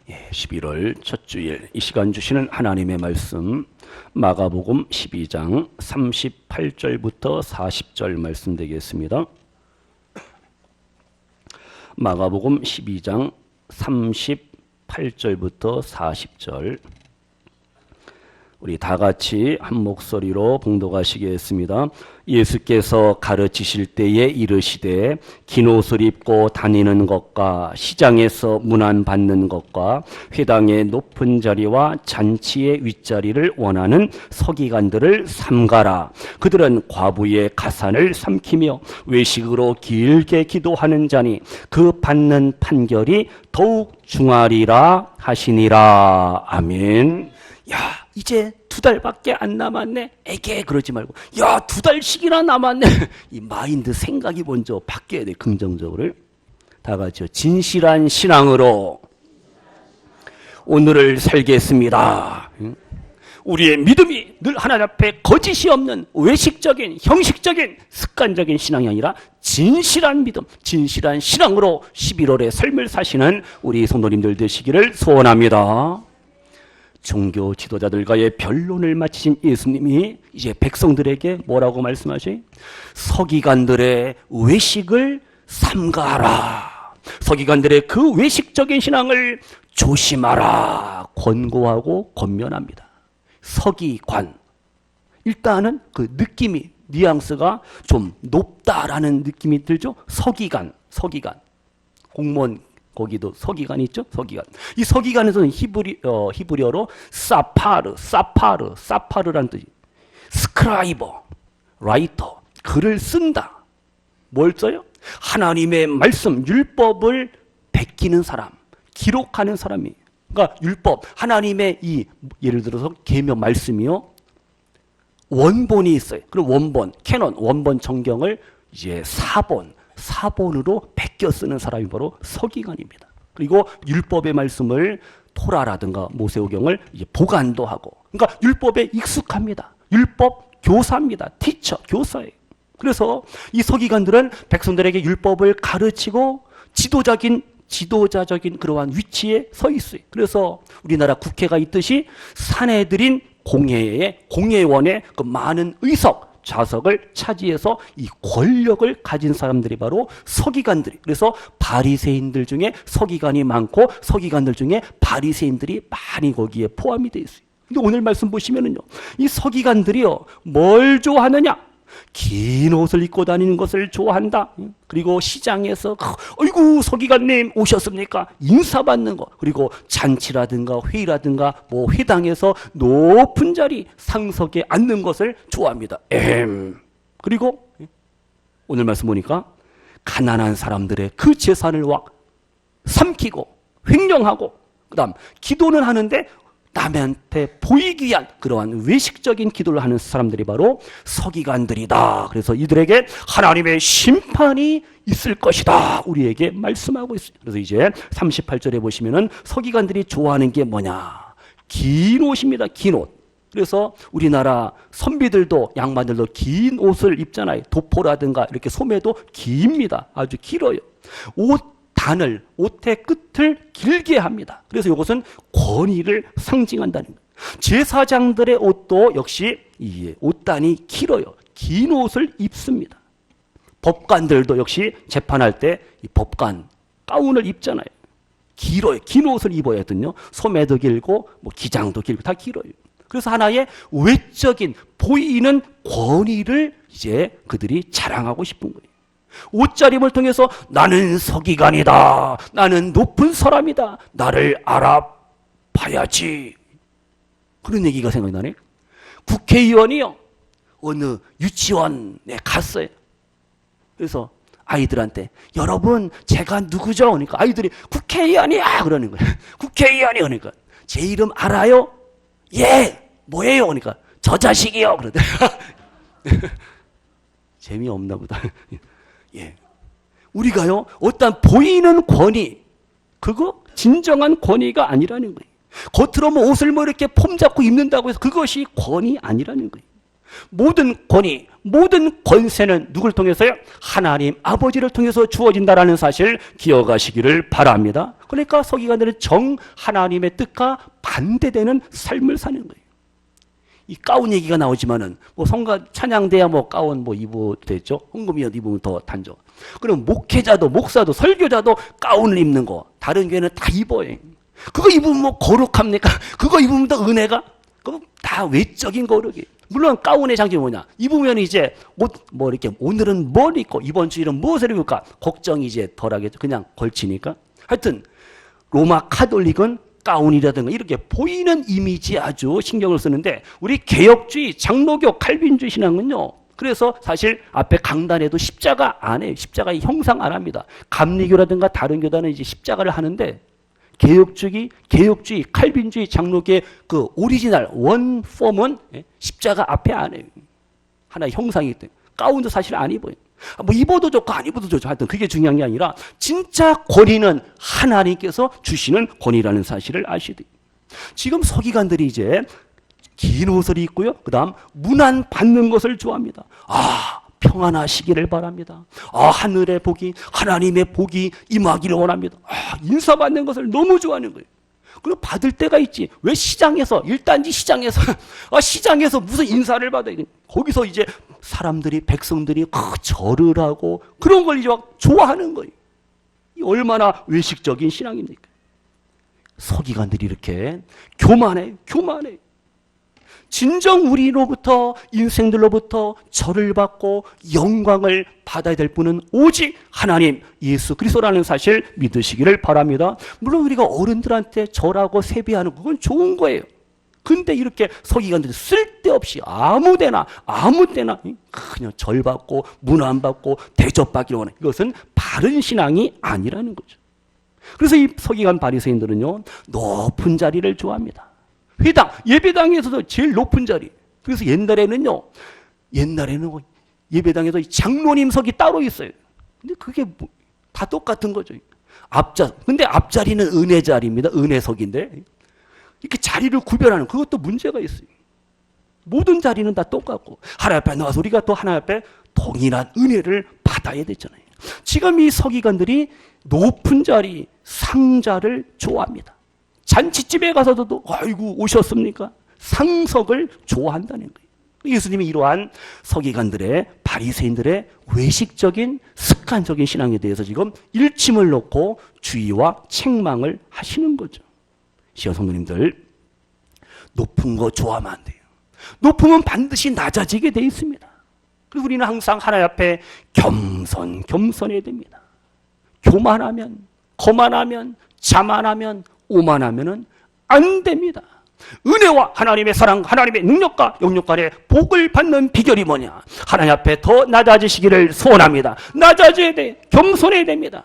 11월 첫 주일 이 시간 주시는 하나님의 말씀 마가복음 12장 38절부터 40절 말씀 되겠습니다. 마가복음 12장 38절부터 40절 우리 다 같이 한 목소리로 봉독하시겠습니다. 예수께서 가르치실 때에 이르시되 긴 옷을 입고 다니는 것과 시장에서 문안받는 것과 회당의 높은 자리와 잔치의 윗자리를 원하는 서기관들을 삼가라. 그들은 과부의 가산을 삼키며 외식으로 길게 기도하는 자니 그 받는 판결이 더욱 중하리라 하시니라. 아멘. 야, 이제 2달밖에 안 남았네. 에게 그러지 말고 야, 2달씩이나 남았네. 이 마인드 생각이 먼저 바뀌어야 돼. 긍정적으로. 다 같이요. 진실한 신앙으로 오늘을 살겠습니다. 우리의 믿음이 늘 하나님 앞에 거짓이 없는 외식적인 형식적인 습관적인 신앙이 아니라 진실한 믿음, 진실한 신앙으로 11월의 삶을 사시는 우리 성도님들 되시기를 소원합니다. 종교 지도자들과의 변론을 마치신 예수님이 이제 백성들에게 뭐라고 말씀하시? 서기관들의 외식을 삼가하라. 서기관들의 그 외식적인 신앙을 조심하라. 권고하고 권면합니다. 서기관. 일단은 그 느낌이, 뉘앙스가 좀 높다라는 느낌이 들죠? 서기관. 공무원 거기도 서기관이 있죠? 서기관. 이 서기관에서는 히브리어로 사파르라는 뜻이. 스크라이버, 라이터, 글을 쓴다. 뭘 써요? 하나님의 말씀, 율법을 베끼는 사람, 기록하는 사람이. 그러니까 율법, 하나님의 이 예를 들어서 계명 말씀이요. 원본이 있어요. 그럼 원본 성경을 이제 사본으로 베껴 쓰는 사람이 바로 서기관입니다. 그리고 율법의 말씀을 토라라든가 모세오경을 이제 보관도 하고, 그러니까 율법에 익숙합니다. 율법 교사입니다. 티처, 교사예요. 그래서 이 서기관들은 백성들에게 율법을 가르치고 지도자적인 그러한 위치에 서 있어요. 그래서 우리나라 국회가 있듯이 사내들인 공회원의 그 많은 좌석을 차지해서 이 권력을 가진 사람들이 바로 서기관들이. 그래서 바리새인들 중에 서기관이 많고 서기관들 중에 바리새인들이 많이 거기에 포함이 되어 있어요. 근데 오늘 말씀 보시면은요, 이 서기관들이요, 뭘 좋아하느냐? 긴 옷을 입고 다니는 것을 좋아한다. 그리고 시장에서 어이구 서기관님 오셨습니까? 인사받는 거. 그리고 잔치라든가 회의라든가 회당에서 높은 자리 상석에 앉는 것을 좋아합니다. 그리고 오늘 말씀 보니까 가난한 사람들의 그 재산을 삼키고 횡령하고, 그 다음 기도는 하는데 남한테 보이기 위한 그러한 외식적인 기도를 하는 사람들이 바로 서기관들이다. 그래서 이들에게 하나님의 심판이 있을 것이다. 우리에게 말씀하고 있어요. 그래서 이제 38절에 보시면은 서기관들이 좋아하는 게 뭐냐? 긴 옷입니다. 긴 옷. 그래서 우리나라 선비들도 양반들도 긴 옷을 입잖아요. 도포라든가 이렇게 소매도 깁니다. 아주 길어요. 옷의 끝을 길게 합니다. 그래서 이것은 권위를 상징한다는 거예요. 제사장들의 옷도 역시 이 옷단이 길어요. 긴 옷을 입습니다. 법관들도 역시 재판할 때 이 법관 가운을 입잖아요. 길어요. 긴 옷을 입어야 하거든요. 소매도 길고 기장도 길고 다 길어요. 그래서 하나의 외적인 보이는 권위를 이제 그들이 자랑하고 싶은 거예요. 옷자림을 통해서 나는 서기관이다. 나는 높은 사람이다. 나를 알아봐야지. 그런 얘기가 생각이 나네. 국회의원이요, 어느 유치원에 갔어요. 그래서 아이들한테 여러분 제가 누구죠? 그러니까 아이들이 국회의원이야 그러는 거예요. 국회의원이 그러니까 제 이름 알아요? 예. 뭐예요? 그러니까 저 자식이요. 그러더라고요. 재미없나 보다. 예. 우리가요, 어떤 보이는 권위, 그거 진정한 권위가 아니라는 거예요. 겉으로 옷을 이렇게 폼 잡고 입는다고 해서 그것이 권위 아니라는 거예요. 모든 권위, 모든 권세는 누굴 통해서요? 하나님 아버지를 통해서 주어진다라는 사실 기억하시기를 바랍니다. 그러니까 서기관들은 정 하나님의 뜻과 반대되는 삶을 사는 거예요. 이 가운 얘기가 나오지만은 뭐 성가 찬양대야 뭐 가운 뭐 입어도 됐죠. 헌금이어도 입으면 더 단죠. 그럼 목회자도 목사도 설교자도 가운을 입는 거. 다른 교회는 다 입어요. 그거 입으면 뭐 거룩합니까? 그거 입으면 더 은혜가? 그거 다 외적인 거룩이에요. 물론 가운의 장점이 뭐냐? 입으면 이제 옷 뭐 이렇게 오늘은 뭘 입고 이번 주일은 무엇을 입을까? 걱정이 이제 덜하겠죠. 그냥 걸치니까. 하여튼 로마 카톨릭은 가운이라든가 이렇게 보이는 이미지에 아주 신경을 쓰는데 우리 개혁주의, 장로교, 칼빈주의 신앙은요. 그래서 사실 앞에 강단에도 십자가 안 해요. 십자가 형상 안 합니다. 감리교라든가 다른 교단은 이제 십자가를 하는데 개혁주의, 칼빈주의, 장로교의 그 오리지널 원 폼은 십자가 앞에 안 해요. 하나의 형상이기 때문에. 가운도 사실 안 입어요. 뭐 입어도 좋고 안 입어도 좋죠. 하여튼 그게 중요한 게 아니라 진짜 권위는 하나님께서 주시는 권위라는 사실을 아셔야 돼요. 지금 서기관들이 이제 긴 옷을 입고요. 그 다음 문안 받는 것을 좋아합니다. 평안하시기를 바랍니다. 하늘의 복이, 하나님의 복이 임하기를 원합니다. 인사받는 것을 너무 좋아하는 거예요. 그리고 받을 때가 있지. 왜 시장에서, 일단지 시장에서, 시장에서 무슨 인사를 받아야 돼. 거기서 이제 사람들이, 백성들이 절을 하고 그런 걸 이제 막 좋아하는 거예요. 얼마나 외식적인 신앙입니까? 서기관들이 이렇게 교만해. 진정 우리로부터 인생들로부터 절을 받고 영광을 받아야 될 분은 오직 하나님 예수 그리스도라는 사실 믿으시기를 바랍니다. 물론 우리가 어른들한테 절하고 세배하는 그건 좋은 거예요. 근데 이렇게 서기관들이 쓸데없이 아무 때나 그냥 절 받고 문안 받고 대접받기를 원해. 이것은 바른 신앙이 아니라는 거죠. 그래서 이 서기관 바리새인들은요 높은 자리를 좋아합니다. 회당, 예배당에서도 제일 높은 자리. 그래서 옛날에는 예배당에서 장로님석이 따로 있어요. 근데 그게 다 똑같은 거죠. 근데 앞자리는 은혜 자리입니다. 은혜석인데. 이렇게 자리를 구별하는 그것도 문제가 있어요. 모든 자리는 다 똑같고 하나님 앞에 나와서 우리가 또 하나님 앞에 동일한 은혜를 받아야 되잖아요. 지금 이 서기관들이 높은 자리, 상자를 좋아합니다. 잔치집에 가서도 아이고 오셨습니까? 상석을 좋아한다는 거예요. 예수님이 이러한 서기관들의 바리새인들의 외식적인 습관적인 신앙에 대해서 지금 일침을 놓고 주의와 책망을 하시는 거죠. 시어 성도님들 높은 거 좋아하면 안 돼요. 높으면 반드시 낮아지게 돼 있습니다. 그리고 우리는 항상 하나님 앞에 겸손해야 됩니다. 교만하면, 거만하면, 자만하면, 오만하면은 안 됩니다. 은혜와 하나님의 사랑, 하나님의 능력과 영역 간의 복을 받는 비결이 뭐냐? 하나님 앞에 더 낮아지시기를 소원합니다. 낮아져야 돼. 겸손해야 됩니다.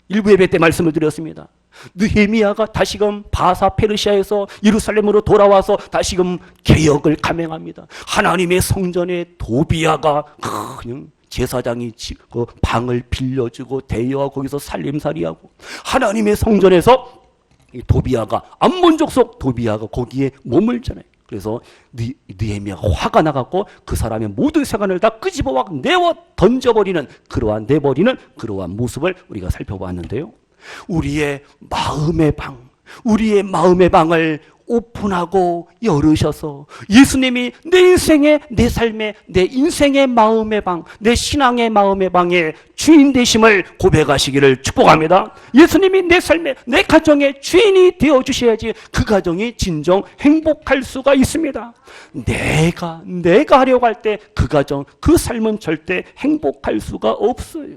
일부 예배 때 말씀을 드렸습니다. 느헤미야가 다시금 바사 페르시아에서 예루살렘으로 돌아와서 다시금 개혁을 감행합니다. 하나님의 성전에 도비야가 그냥 제사장이 그 방을 빌려주고 대여하고 거기서 살림살이하고 하나님의 성전에서 도비야가 암몬족 속 도비야가 거기에 머물잖아요. 그래서 느헤미야가 화가 나갖고 그 사람의 모든 세관을 다 끄집어와 내어 던져버리는 내버리는 그러한 모습을 우리가 살펴봤는데요. 우리의 마음의 방을 오픈하고 열으셔서 예수님이 내 인생의, 내 삶의, 내 인생의 마음의 방, 내 신앙의 마음의 방의 주인 되심을 고백하시기를 축복합니다. 예수님이 내 삶의, 내 가정의 주인이 되어주셔야지 그 가정이 진정 행복할 수가 있습니다. 내가 하려고 할 때 그 가정, 그 삶은 절대 행복할 수가 없어요.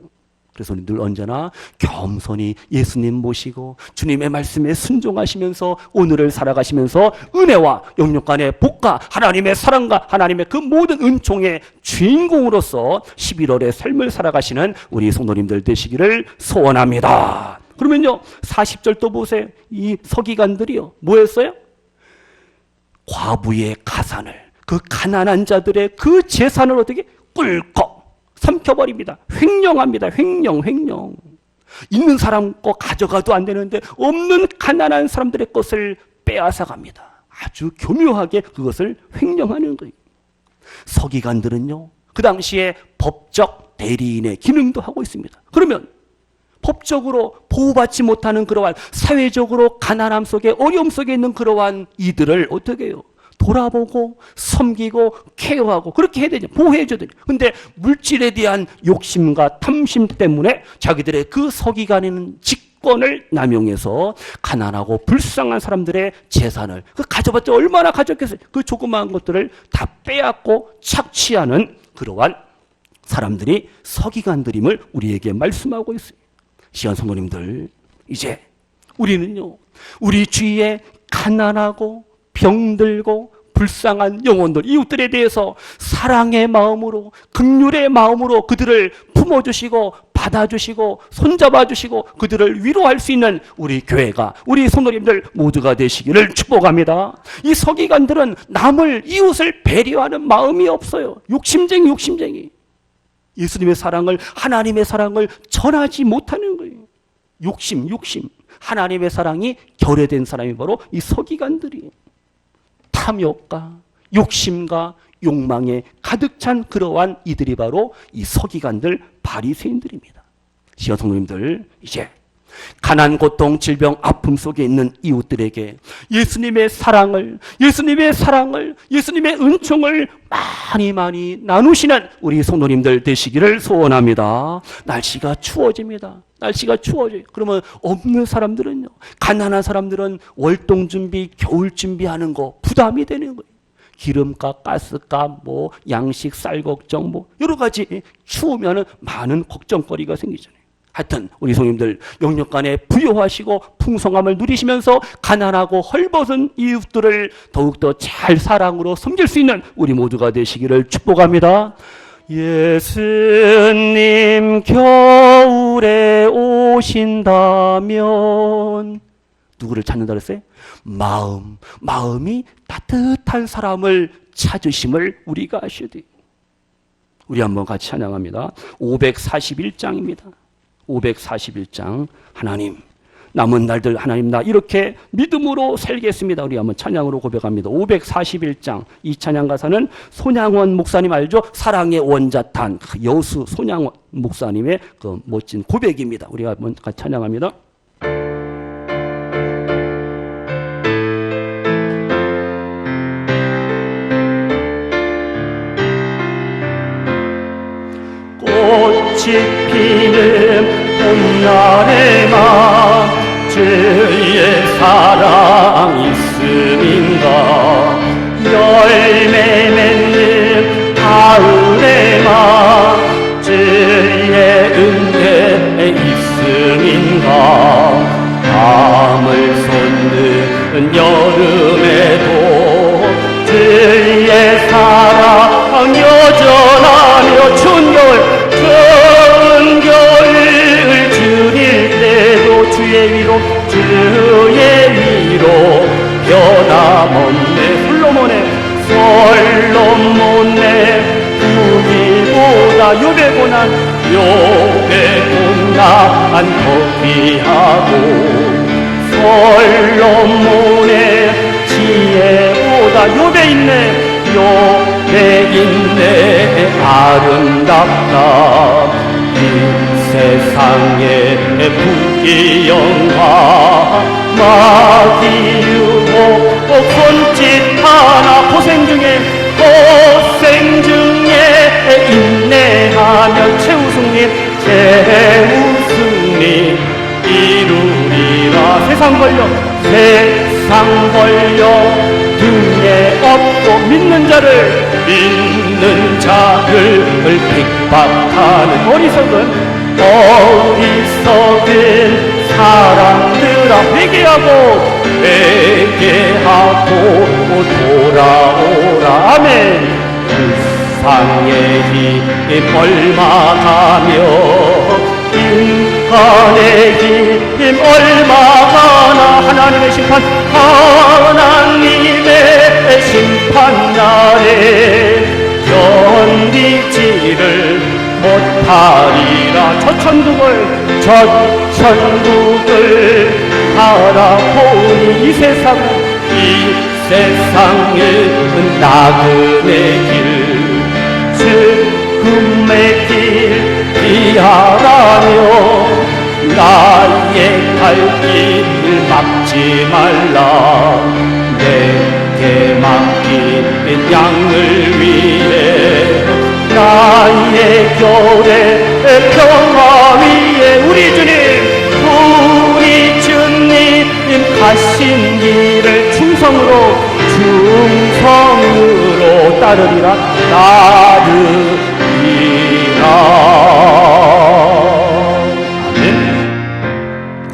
그래서 늘 언제나 겸손히 예수님 모시고 주님의 말씀에 순종하시면서 오늘을 살아가시면서 은혜와 영역 간의 복과 하나님의 사랑과 하나님의 그 모든 은총의 주인공으로서 11월의 삶을 살아가시는 우리 성도님들 되시기를 소원합니다. 그러면요 40절 또 보세요. 이 서기관들이요 뭐 했어요? 과부의 가산을, 그 가난한 자들의 그 재산을 어떻게 꿀꺽 삼켜버립니다. 횡령합니다. 횡령. 있는 사람 거 가져가도 안 되는데 없는 가난한 사람들의 것을 빼앗아갑니다. 아주 교묘하게 그것을 횡령하는 거예요. 서기관들은요, 그 당시에 법적 대리인의 기능도 하고 있습니다. 그러면 법적으로 보호받지 못하는 그러한 사회적으로 가난함 속에 어려움 속에 있는 그러한 이들을 어떻게 해요? 돌아보고 섬기고 케어하고 그렇게 해야 되죠. 보호해줘야 되죠. 근데 물질에 대한 욕심과 탐심 때문에 자기들의 그 서기관인 직권을 남용해서 가난하고 불쌍한 사람들의 재산을 그 가져봤자 얼마나 가졌겠어요. 그 조그마한 것들을 다 빼앗고 착취하는 그러한 사람들이 서기관들임을 우리에게 말씀하고 있어요. 시간 성도님들, 이제 우리는요, 우리 주위에 가난하고 병들고 불쌍한 영혼들, 이웃들에 대해서 사랑의 마음으로, 긍휼의 마음으로 그들을 품어주시고 받아주시고 손잡아주시고 그들을 위로할 수 있는 우리 교회가, 우리 성도님들 모두가 되시기를 축복합니다. 이 서기관들은 남을, 이웃을 배려하는 마음이 없어요. 욕심쟁이. 예수님의 사랑을, 하나님의 사랑을 전하지 못하는 거예요. 욕심. 하나님의 사랑이 결여된 사람이 바로 이 서기관들이에요. 탐욕과 욕심과 욕망에 가득 찬 그러한 이들이 바로 이 서기관들, 바리새인들입니다. 시간 성도님들, 이제 가난, 고통, 질병, 아픔 속에 있는 이웃들에게 예수님의 사랑을, 예수님의 은총을 많이 나누시는 우리 성도님들 되시기를 소원합니다. 날씨가 추워집니다. 그러면 없는 사람들은요, 가난한 사람들은 월동 준비, 겨울 준비하는 거 부담이 되는 거예요. 기름값, 가스값, 양식, 쌀 걱정, 여러 가지 추우면은 많은 걱정거리가 생기잖아요. 하여튼 우리 성도님들 영육간에 부요하시고 풍성함을 누리시면서 가난하고 헐벗은 이웃들을 더욱더 잘 사랑으로 섬길 수 있는 우리 모두가 되시기를 축복합니다. 예수님 겨울에 오신다면 누구를 찾는다 그랬어요? 마음이 따뜻한 사람을 찾으심을 우리가 아셔야 돼요. 우리 한번 같이 찬양합니다. 541장입니다. 541장. 하나님, 남은 날들 하나님 나 이렇게 믿음으로 살겠습니다. 우리 한번 찬양으로 고백합니다. 541장. 이 찬양 가사는 손양원 목사님 알죠? 사랑의 원자탄 여수 손양원 목사님의 그 멋진 고백입니다. 우리가 한번 같이 찬양합니다. 꽃이 피는 봄날에만 주의 사랑 있음인가, 열매 맺는 가을에만 주의 은혜 있음인가, 밤을 솟는 여름에도 주의 사랑 여전하며 추운 겨울 주릴 때도 주의 위로 변함없네. 솔로몬의 부귀보다 요배고난 더 귀하고, 솔로몬의 지혜보다 요배 있네 아름답다. 이 세상의 부귀영화 마귀 유혹 손짓 하나 고생 중에 인내하면 최우승리 이루리라. 세상 걸려 등에 업고 믿는 자를 핍박하는 어리석은 사람들아, 회개하고 돌아오라. 아멘. 불쌍의 힘 얼마가며 인간의 힘 얼마가나, 하나님의 심판날에 견디지를 못하리라. 저 천국을 바라보니 이 세상 이 세상은 나그네 길 죽음의 길 피하라며 나의 갈 길을 막지 말라 내게 맡긴 양을 위해 나의 결의 평화 위에 우리 주님 가신 길을 충성으로 따르리라 아멘.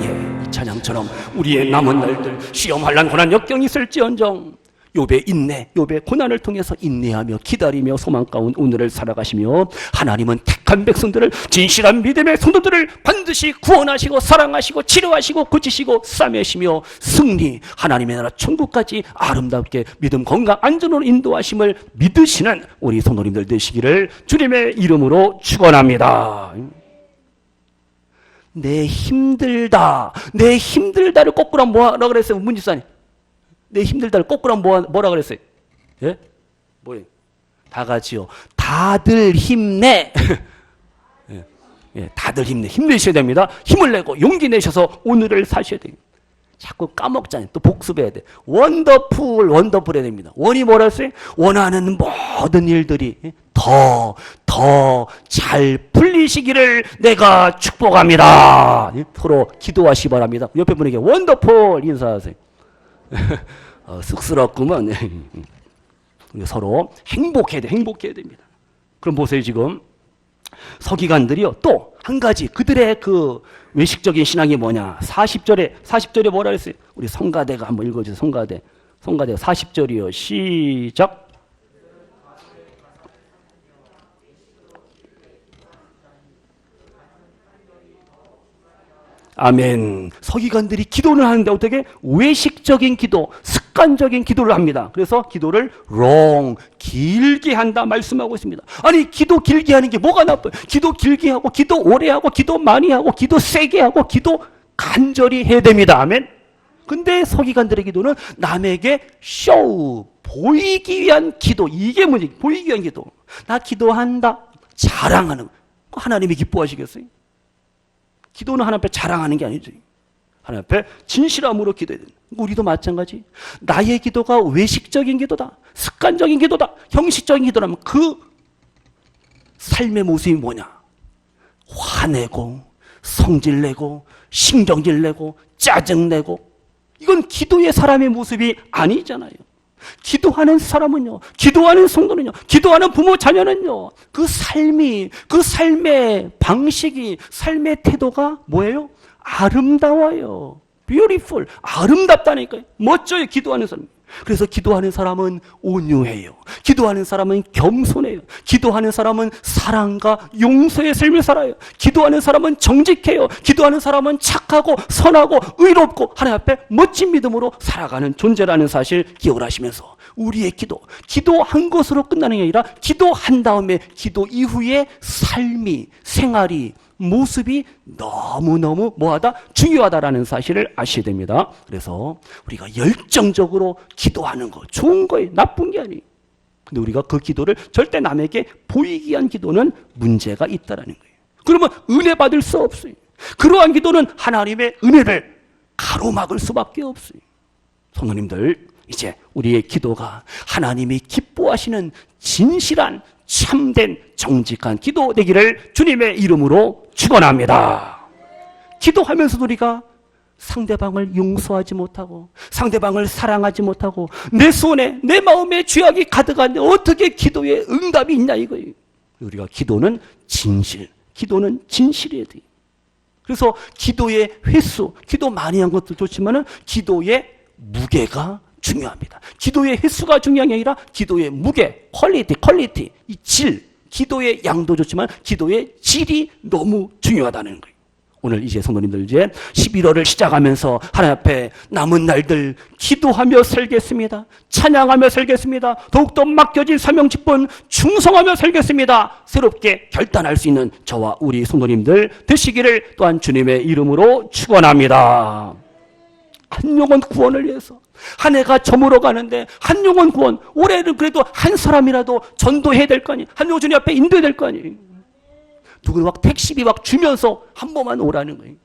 예, 이 찬양처럼 우리의 남은 날들 시험 환난 고난 역경이 있을지언정 욥의 인내, 욥의 고난을 통해서 인내하며 기다리며 소망 가운 오늘을 살아가시며 하나님은 택한 백성들을 진실한 믿음의 성도들을 반드시 구원하시고 사랑하시고 치료하시고 고치시고 싸매시며 승리 하나님의 나라 천국까지 아름답게 믿음 건강 안전으로 인도하심을 믿으시는 우리 성도님들 되시기를 주님의 이름으로 축원합니다. 내 힘들다를 거꾸로 뭐라 그랬어요 문집사님? 내 힘들다를 거꾸로 뭐라 그랬어요? 예? 뭐예요? 다 같이요. 다들 힘내. 예, 예, 다들 힘내셔야 됩니다. 힘을 내고 용기 내셔서 오늘을 사셔야 돼요. 자꾸 까먹잖아요. 또 복습해야 돼. 원더풀 해야 됩니다. 원이 뭐라 했어요? 원하는 모든 일들이 더 잘 풀리시기를 내가 축복합니다. 서로 기도하시 바랍니다. 옆에 분에게 원더풀 인사하세요. 쑥스럽구먼. 서로 행복해야 됩니다. 그럼 보세요. 지금 서기관들이요 또 한 가지 그들의 그 외식적인 신앙이 뭐냐 40절에 뭐라 그랬어요? 우리 성가대가 한번 읽어주세요. 성가대 40절이요 시작. 아멘. 서기관들이 기도를 하는데 어떻게? 외식적인 기도, 습관적인 기도를 합니다. 그래서 기도를 길게 한다 말씀하고 있습니다. 아니 기도 길게 하는 게 뭐가 나빠요? 기도 길게 하고 기도 오래 하고 기도 많이 하고 기도 세게 하고 기도 간절히 해야 됩니다. 아멘. 근데 서기관들의 기도는 남에게 보이기 위한 기도. 이게 뭐지? 보이기 위한 기도. 나 기도한다. 자랑하는 거. 하나님이 기뻐하시겠어요? 기도는 하나님 앞에 자랑하는 게 아니죠. 하나님 앞에 진실함으로 기도해야 된다. 우리도 마찬가지. 나의 기도가 외식적인 기도다. 습관적인 기도다. 형식적인 기도라면 그 삶의 모습이 뭐냐? 화내고 성질내고 신경질내고 짜증내고 이건 기도의 사람의 모습이 아니잖아요. 기도하는 사람은요, 기도하는 성도는요, 기도하는 부모 자녀는요, 그 삶의 방식이, 삶의 태도가 뭐예요? 아름다워요. beautiful. 아름답다니까요. 멋져요, 기도하는 사람. 그래서 기도하는 사람은 온유해요. 기도하는 사람은 겸손해요. 기도하는 사람은 사랑과 용서의 삶을 살아요. 기도하는 사람은 정직해요. 기도하는 사람은 착하고 선하고 의롭고 하나님 앞에 멋진 믿음으로 살아가는 존재라는 사실 기억을 하시면서 우리의 기도한 것으로 끝나는 게 아니라 기도한 다음에 기도 이후의 삶이, 생활이, 모습이 너무너무 뭐하다? 중요하다라는 사실을 아셔야 됩니다. 그래서 우리가 열정적으로 기도하는 거 좋은 거예요. 나쁜 게 아니에요. 근데 우리가 그 기도를 절대 남에게 보이기 위한 기도는 문제가 있다라는 거예요. 그러면 은혜 받을 수 없어요. 그러한 기도는 하나님의 은혜를 가로막을 수밖에 없어요. 성도님들, 이제 우리의 기도가 하나님이 기뻐하시는 진실한 참된 정직한 기도 되기를 주님의 이름으로 축원합니다. 기도하면서도 우리가 상대방을 용서하지 못하고 상대방을 사랑하지 못하고 내 손에 내 마음에 죄악이 가득한데 어떻게 기도에 응답이 있냐 이거예요. 우리가 기도는 진실이어야 돼요. 그래서 기도의 횟수, 기도 많이 한 것도 좋지만은 기도의 무게가 중요합니다. 기도의 횟수가 중요한 게 아니라 기도의 무게, 퀄리티, 이 질, 기도의 양도 좋지만 기도의 질이 너무 중요하다는 거예요. 오늘 이제 성도님들 이제 11월을 시작하면서 하나님 앞에 남은 날들 기도하며 살겠습니다. 찬양하며 살겠습니다. 더욱더 맡겨진 사명 직분 충성하며 살겠습니다. 새롭게 결단할 수 있는 저와 우리 성도님들 되시기를 또한 주님의 이름으로 축원합니다. 한 영혼 구원을 위해서. 한 해가 저물어 가는데 한 영혼 구원, 올해는 그래도 한 사람이라도 전도해야 될 거 아니에요. 한 영혼 주님 앞에 인도해야 될 거 아니에요. 누구는 막 택시비 막 주면서 한 번만 오라는 거예요.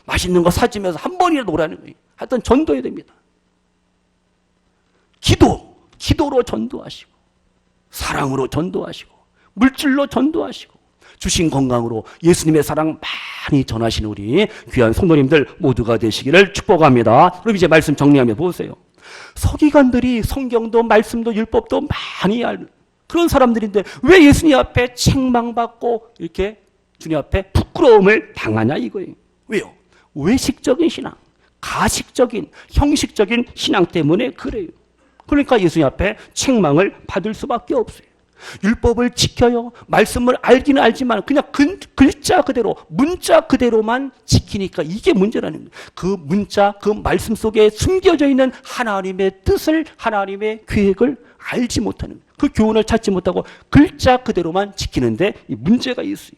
맛있는 거 사주면서 한 번이라도 오라는 거예요. 하여튼 전도해야 됩니다. 기도로 전도하시고, 사랑으로 전도하시고, 물질로 전도하시고, 주신 건강으로 예수님의 사랑 많이 전하시는 우리 귀한 성도님들 모두가 되시기를 축복합니다. 그럼 이제 말씀 정리하며 보세요. 서기관들이 성경도 말씀도 율법도 많이 알는 그런 사람들인데 왜 예수님 앞에 책망받고 이렇게 주님 앞에 부끄러움을 당하냐 이거예요. 왜요? 외식적인 신앙, 가식적인, 형식적인 신앙 때문에 그래요. 그러니까 예수님 앞에 책망을 받을 수밖에 없어요. 율법을 지켜요. 말씀을 알기는 알지만 그냥 글자 그대로, 문자 그대로만 지키니까 이게 문제라는 거예요. 그 문자, 그 말씀 속에 숨겨져 있는 하나님의 뜻을, 하나님의 계획을 알지 못하는 거예요. 그 교훈을 찾지 못하고 글자 그대로만 지키는데 이 문제가 있어요.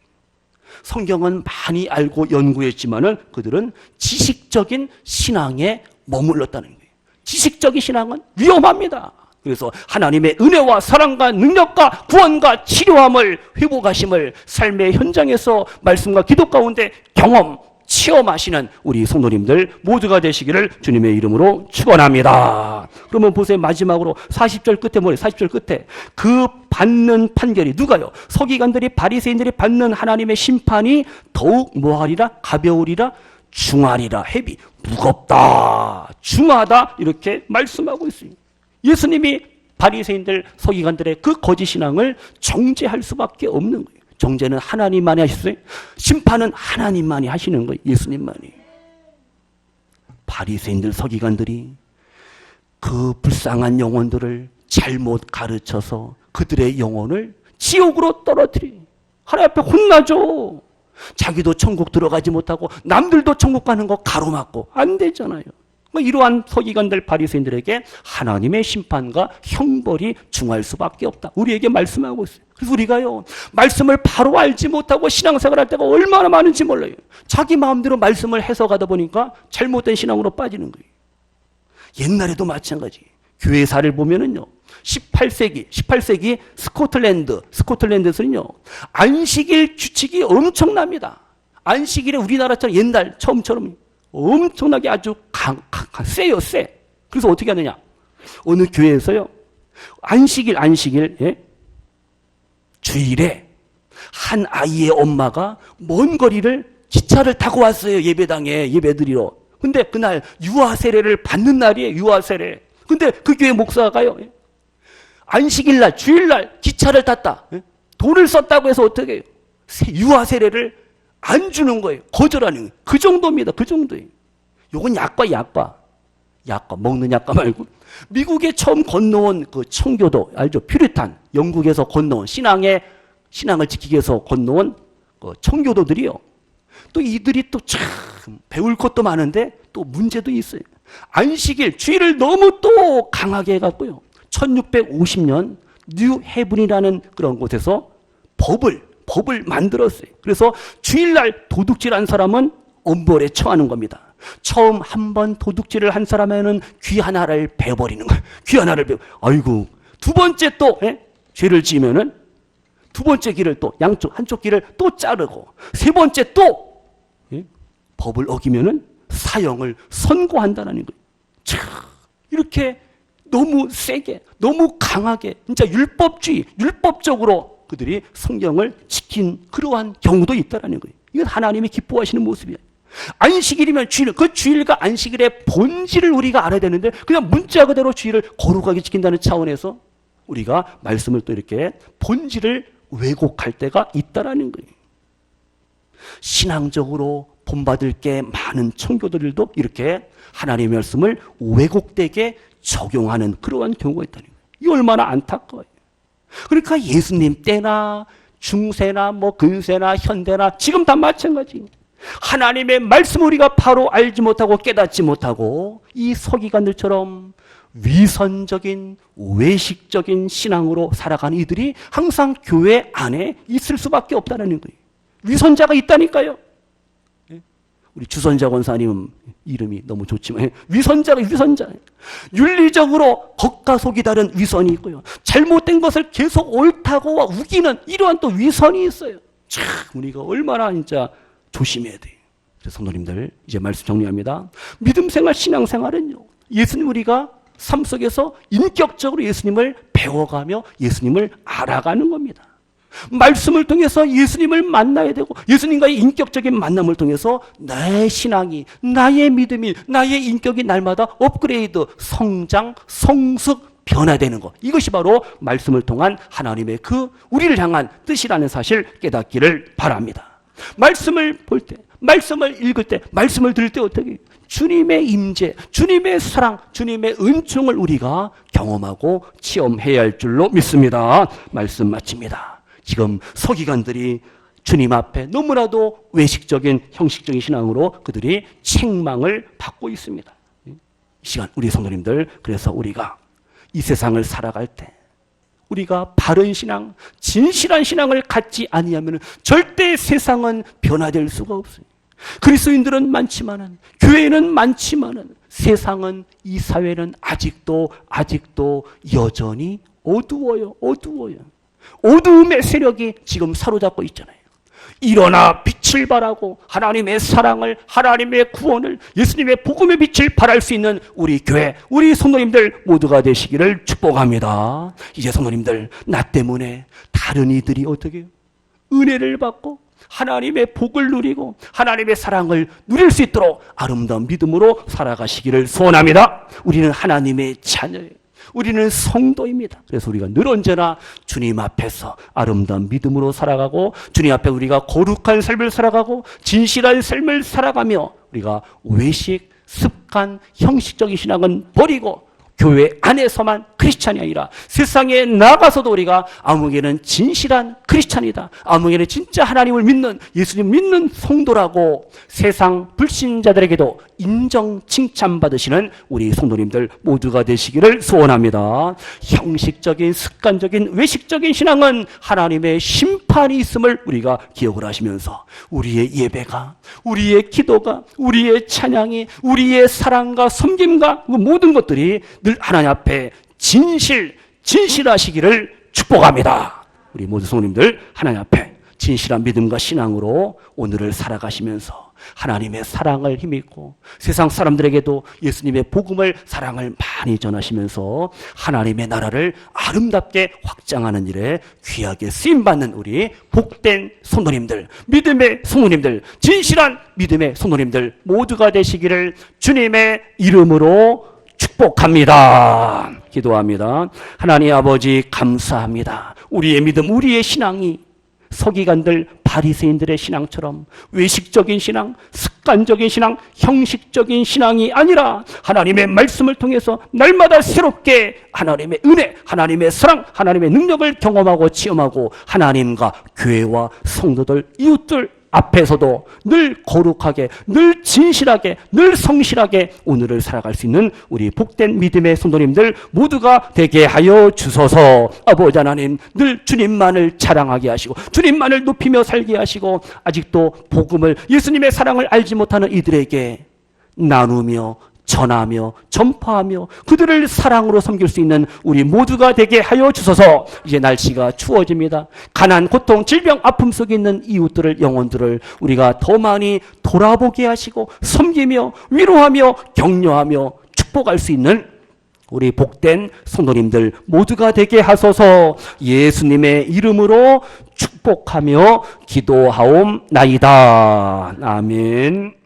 성경은 많이 알고 연구했지만은 그들은 지식적인 신앙에 머물렀다는 거예요. 지식적인 신앙은 위험합니다. 그래서 하나님의 은혜와 사랑과 능력과 구원과 치료함을, 회복하심을 삶의 현장에서 말씀과 기도 가운데 경험, 체험하시는 우리 성도님들 모두가 되시기를 주님의 이름으로 축원합니다. 그러면 보세요. 마지막으로 40절 끝에 뭐예요? 40절 끝에 그 받는 판결이 누가요? 서기관들이 바리새인들이 받는 하나님의 심판이 더욱 뭐하리라? 가벼우리라? 중하리라. 헤비, 무겁다, 중하다 이렇게 말씀하고 있습니다. 예수님이 바리새인들, 서기관들의 그 거짓 신앙을 정죄할 수밖에 없는 거예요. 정죄는 하나님만이 하시어요. 심판은 하나님만이 하시는 거예요. 예수님만이. 바리새인들, 서기관들이 그 불쌍한 영혼들을 잘못 가르쳐서 그들의 영혼을 지옥으로 떨어뜨려요. 하나님 앞에 혼나죠. 자기도 천국 들어가지 못하고 남들도 천국 가는 거 가로막고 안 되잖아요. 이러한 서기관들 바리새인들에게 하나님의 심판과 형벌이 중할 수밖에 없다. 우리에게 말씀하고 있어요. 그래서 우리가요, 말씀을 바로 알지 못하고 신앙생활 할 때가 얼마나 많은지 몰라요. 자기 마음대로 말씀을 해석하다 보니까 잘못된 신앙으로 빠지는 거예요. 옛날에도 마찬가지. 교회사를 보면은요, 18세기 스코틀랜드에서는요, 안식일 규칙이 엄청납니다. 안식일에 우리나라처럼 옛날 처음처럼 엄청나게 아주 세요, 세. 그래서 어떻게 하느냐? 어느 교회에서요, 안식일, 예? 주일에 한 아이의 엄마가 먼 거리를 기차를 타고 왔어요. 예배당에 예배드리러. 근데 그날 유아 세례를 받는 날이에요. 유아 세례. 근데 그 교회 목사가요, 안식일 날, 주일 날 기차를 탔다. 돈을 썼다고 해서 어떻게 해요? 유아 세례를 안 주는 거예요. 거절하는 거예요. 그 정도입니다. 그 정도예요. 요건 약과. 먹는 약과 말고. 미국에 처음 건너온 그 청교도, 알죠? 퓨리탄. 영국에서 건너온 신앙을 지키기 위해서 건너온 그 청교도들이요. 또 이들이 또 참 배울 것도 많은데 또 문제도 있어요. 안식일, 주일을 너무 또 강하게 해갖고요. 1650년 뉴 헤븐이라는 그런 곳에서 법을 만들었어요. 그래서 주일날 도둑질한 사람은 엄벌에 처하는 겁니다. 처음 한 번 도둑질을 한 사람에는 귀 하나를 베어버리는 거예요. 귀 하나를 아이고, 두 번째 또 죄를 지으면은 두 번째 귀를 또 한쪽 귀를 또 자르고, 세 번째 또 법을 어기면은 사형을 선고한다는 거예요. 참 이렇게 너무 세게, 너무 강하게, 진짜 율법적으로 그들이 성경을 지킨 그러한 경우도 있다라는 거예요. 이건 하나님이 기뻐하시는 모습이에요. 안식일이면 주일, 그 주일과 안식일의 본질을 우리가 알아야 되는데 그냥 문자 그대로 주일을 거룩하게 지킨다는 차원에서 우리가 말씀을 또 이렇게 본질을 왜곡할 때가 있다라는 거예요. 신앙적으로 본받을 게 많은 청교도들도 이렇게 하나님의 말씀을 왜곡되게 적용하는 그러한 경우가 있다는 거예요. 이게 얼마나 안타까워요. 그러니까 예수님 때나 중세나 근세나 현대나 지금 다 마찬가지. 하나님의 말씀 우리가 바로 알지 못하고 깨닫지 못하고 이 서기관들처럼 위선적인 외식적인 신앙으로 살아가는 이들이 항상 교회 안에 있을 수밖에 없다는 거예요. 위선자가 있다니까요. 우리 주선자 권사님 이름이 너무 좋지만 위선자가 위선자. 윤리적으로 겉과 속이 다른 위선이 있고요. 잘못된 것을 계속 옳다고 우기는 이러한 또 위선이 있어요. 참 우리가 얼마나 진짜 조심해야 돼요. 그래서 성도님들 이제 말씀 정리합니다. 믿음 생활, 신앙 생활은요, 예수님 우리가 삶 속에서 인격적으로 예수님을 배워가며 예수님을 알아가는 겁니다. 말씀을 통해서 예수님을 만나야 되고 예수님과의 인격적인 만남을 통해서 나의 신앙이, 나의 믿음이, 나의 인격이 날마다 업그레이드, 성장, 성숙, 변화되는 것. 이것이 바로 말씀을 통한 하나님의 그 우리를 향한 뜻이라는 사실 깨닫기를 바랍니다. 말씀을 볼 때, 말씀을 읽을 때, 말씀을 들을 때 어떻게 주님의 임재, 주님의 사랑, 주님의 은총을 우리가 경험하고 체험해야 할 줄로 믿습니다. 말씀 마칩니다. 지금 서기관들이 주님 앞에 너무나도 외식적인 형식적인 신앙으로 그들이 책망을 받고 있습니다. 이 시간 우리 성도님들, 그래서 우리가 이 세상을 살아갈 때 우리가 바른 신앙, 진실한 신앙을 갖지 아니하면 절대 세상은 변화될 수가 없어요. 그리스도인들은 많지만은, 교회는 많지만은, 세상은, 이 사회는 아직도 여전히 어두워요. 어두움의 세력이 지금 사로잡고 있잖아요. 일어나 빛을 발하고 하나님의 사랑을, 하나님의 구원을, 예수님의 복음의 빛을 발할 수 있는 우리 교회, 우리 성도님들 모두가 되시기를 축복합니다. 이제 성도님들, 나 때문에 다른 이들이 어떻게 은혜를 받고 하나님의 복을 누리고 하나님의 사랑을 누릴 수 있도록 아름다운 믿음으로 살아가시기를 소원합니다. 우리는 하나님의 자녀예요. 우리는 성도입니다. 그래서 우리가 늘 언제나 주님 앞에서 아름다운 믿음으로 살아가고, 주님 앞에 우리가 거룩한 삶을 살아가고 진실한 삶을 살아가며, 우리가 외식, 습관, 형식적인 신앙은 버리고 교회 안에서만 크리스찬이 아니라 세상에 나가서도 우리가 아무개는 진실한 크리스찬이다, 아무개는 진짜 하나님을 믿는, 예수님 믿는 성도라고 세상 불신자들에게도 인정, 칭찬받으시는 우리 성도님들 모두가 되시기를 소원합니다. 형식적인, 습관적인, 외식적인 신앙은 하나님의 심판이 있음을 우리가 기억을 하시면서 우리의 예배가, 우리의 기도가, 우리의 찬양이, 우리의 사랑과 섬김과 그 모든 것들이 늘 하나님 앞에 진실하시기를 축복합니다. 우리 모든 성도님들 하나님 앞에 진실한 믿음과 신앙으로 오늘을 살아가시면서 하나님의 사랑을 힘입고 세상 사람들에게도 예수님의 복음을, 사랑을 많이 전하시면서 하나님의 나라를 아름답게 확장하는 일에 귀하게 쓰임받는 우리 복된 성도님들, 믿음의 성도님들, 진실한 믿음의 성도님들 모두가 되시기를 주님의 이름으로 축복합니다. 기도합니다. 하나님 아버지 감사합니다. 우리의 믿음, 우리의 신앙이 서기관들, 바리새인들의 신앙처럼 외식적인 신앙, 습관적인 신앙, 형식적인 신앙이 아니라 하나님의 말씀을 통해서 날마다 새롭게 하나님의 은혜, 하나님의 사랑, 하나님의 능력을 경험하고 체험하고 하나님과 교회와 성도들, 이웃들 앞에서도 늘 거룩하게, 늘 진실하게, 늘 성실하게 오늘을 살아갈 수 있는 우리 복된 믿음의 성도님들 모두가 되게 하여 주소서. 아버지 하나님, 늘 주님만을 자랑하게 하시고 주님만을 높이며 살게 하시고 아직도 복음을, 예수님의 사랑을 알지 못하는 이들에게 나누며 전하며 전파하며 그들을 사랑으로 섬길 수 있는 우리 모두가 되게 하여 주소서. 이제 날씨가 추워집니다. 가난, 고통, 질병, 아픔 속에 있는 이웃들을, 영혼들을 우리가 더 많이 돌아보게 하시고 섬기며 위로하며 격려하며 축복할 수 있는 우리 복된 성도님들 모두가 되게 하소서. 예수님의 이름으로 축복하며 기도하옵나이다. 아멘.